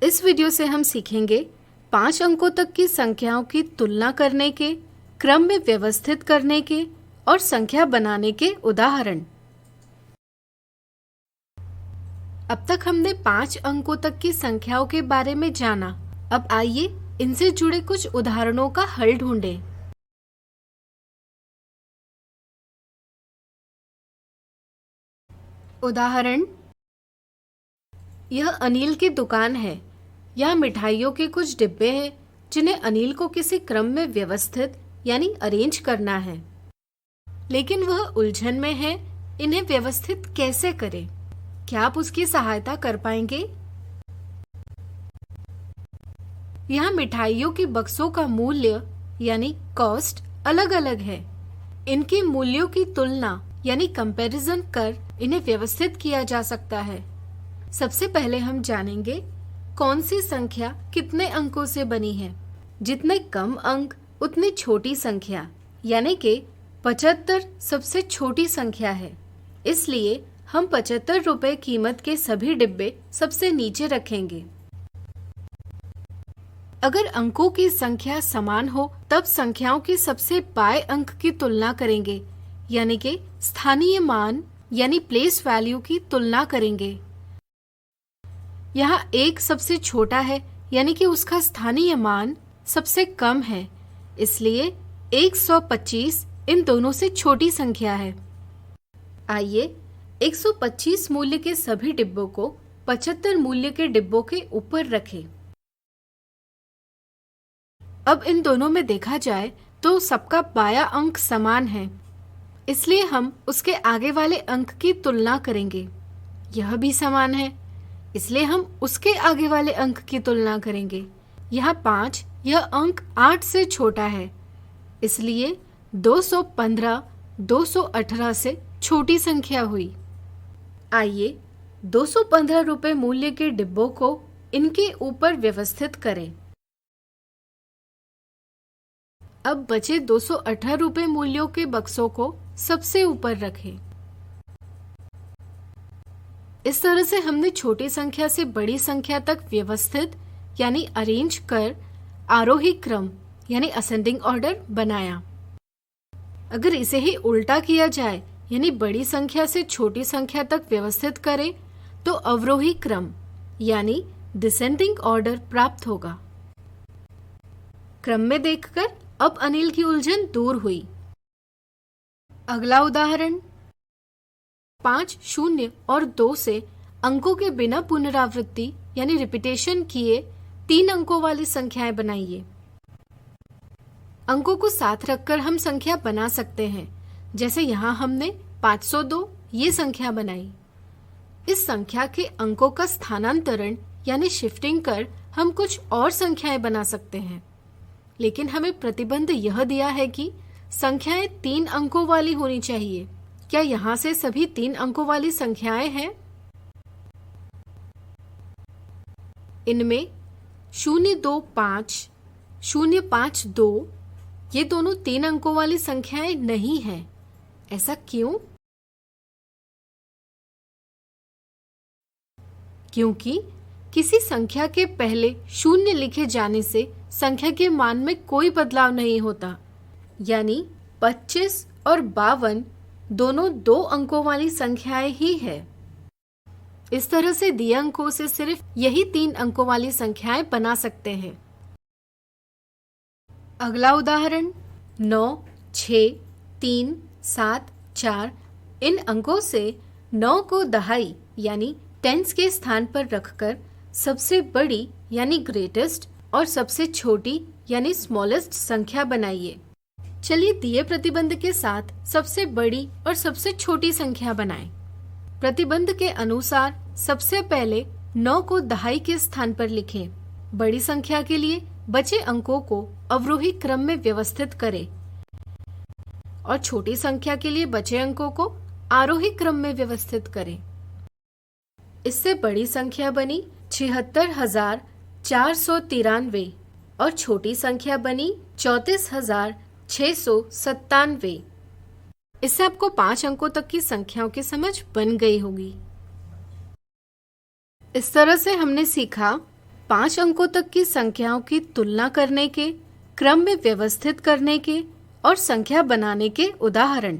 इस वीडियो से हम सीखेंगे 5 अंकों तक की संख्याओं की तुलना करने के, क्रम में व्यवस्थित करने के और संख्या बनाने के उदाहरण। अब तक हमने 5 अंकों तक की संख्याओं के बारे में जाना। अब आइए इनसे जुड़े कुछ उदाहरणों का हल ढूंढें। उदाहरण, यह अनिल की दुकान है। यहाँ मिठाइयों के कुछ डिब्बे हैं जिन्हें अनिल को किसी क्रम में व्यवस्थित यानी अरेंज करना है, लेकिन वह उलझन में है। इन्हें व्यवस्थित कैसे करें? क्या आप उसकी सहायता कर पाएंगे? यहाँ मिठाइयों के बक्सों का मूल्य यानी कॉस्ट अलग अलग है। इनके मूल्यों की तुलना यानी कंपैरिजन कर इन्हें व्यवस्थित किया जा सकता है। सबसे पहले हम जानेंगे कौन सी संख्या कितने अंकों से बनी है। जितने कम अंक उतनी छोटी संख्या, यानी कि 75 सबसे छोटी संख्या है। इसलिए हम 75 रुपए कीमत के सभी डिब्बे सबसे नीचे रखेंगे। अगर अंकों की संख्या समान हो तब संख्याओं के सबसे बाएं अंक की तुलना करेंगे, यानी कि स्थानीय मान यानी प्लेस वैल्यू की तुलना करेंगे। यहाँ 1 सबसे छोटा है, यानी कि उसका स्थानीय मान सबसे कम है। इसलिए 125 इन दोनों से छोटी संख्या है। आइए 125 मूल्य के सभी डिब्बों को 75 मूल्य के डिब्बों के ऊपर रखें। अब इन दोनों में देखा जाए तो सबका बायां अंक समान है, इसलिए हम उसके आगे वाले अंक की तुलना करेंगे। यह भी समान है, इसलिए हम उसके आगे वाले अंक की तुलना करेंगे। यहाँ 5, यह अंक 8 से छोटा है, इसलिए 215 218 से छोटी संख्या हुई। आइए 215 रुपए मूल्य के डिब्बों को इनके ऊपर व्यवस्थित करें। अब बचे 218 रुपए मूल्यों के बक्सों को सबसे ऊपर रखें। इस तरह से हमने छोटी संख्या से बड़ी संख्या तक व्यवस्थित यानी अरेंज कर आरोही क्रम यानी असेंडिंग ऑर्डर बनाया। अगर इसे ही उल्टा किया जाए यानी बड़ी संख्या से छोटी संख्या तक व्यवस्थित करें तो अवरोही क्रम यानी डिसेंडिंग ऑर्डर प्राप्त होगा। क्रम में देखकर अब अनिल की उलझन दूर हुई। अगला उदाहरण, 5, 0 और 2 से अंकों के बिना पुनरावृत्ति यानी रिपीटेशन किए 3 अंकों वाली संख्याएं बनाइए। अंकों को साथ रखकर हम संख्या बना सकते हैं, जैसे यहाँ हमने 502 ये संख्या बनाई। इस संख्या के अंकों का स्थानांतरण यानी शिफ्टिंग कर हम कुछ और संख्याएं बना सकते हैं, लेकिन हमें प्रतिबंध यह दिया है कि संख्याएं 3 अंकों वाली होनी चाहिए। क्या यहाँ से सभी 3 अंकों वाली संख्याएं हैं? इनमें 025 052 ये दोनों 3 अंकों वाली संख्याएं नहीं हैं। ऐसा क्यों? क्योंकि किसी संख्या के पहले 0 लिखे जाने से संख्या के मान में कोई बदलाव नहीं होता, यानी 25 और 52 दोनों 2 अंकों वाली संख्याएं ही है। इस तरह से दिए अंकों से सिर्फ यही 3 अंकों वाली संख्याएं बना सकते हैं। अगला उदाहरण, 9, 6, 3, 7, 4 इन अंकों से 9 को दहाई यानी टेंस के स्थान पर रखकर सबसे बड़ी यानी ग्रेटेस्ट और सबसे छोटी यानी स्मॉलेस्ट संख्या बनाइए। चलिए दिए प्रतिबंध के साथ सबसे बड़ी और सबसे छोटी संख्या बनाएं। प्रतिबंध के अनुसार सबसे पहले 9 को दहाई के स्थान पर लिखें। बड़ी संख्या के लिए बचे अंकों को अवरोही क्रम में व्यवस्थित करें और छोटी संख्या के लिए बचे अंकों को आरोही क्रम में व्यवस्थित करें। इससे बड़ी संख्या बनी 76,493 और छोटी संख्या बनी 34,697। इससे आपको 5 अंकों तक की संख्याओं की समझ बन गई होगी। इस तरह से हमने सीखा 5 अंकों तक की संख्याओं की तुलना करने के, क्रम में व्यवस्थित करने के और संख्या बनाने के उदाहरण।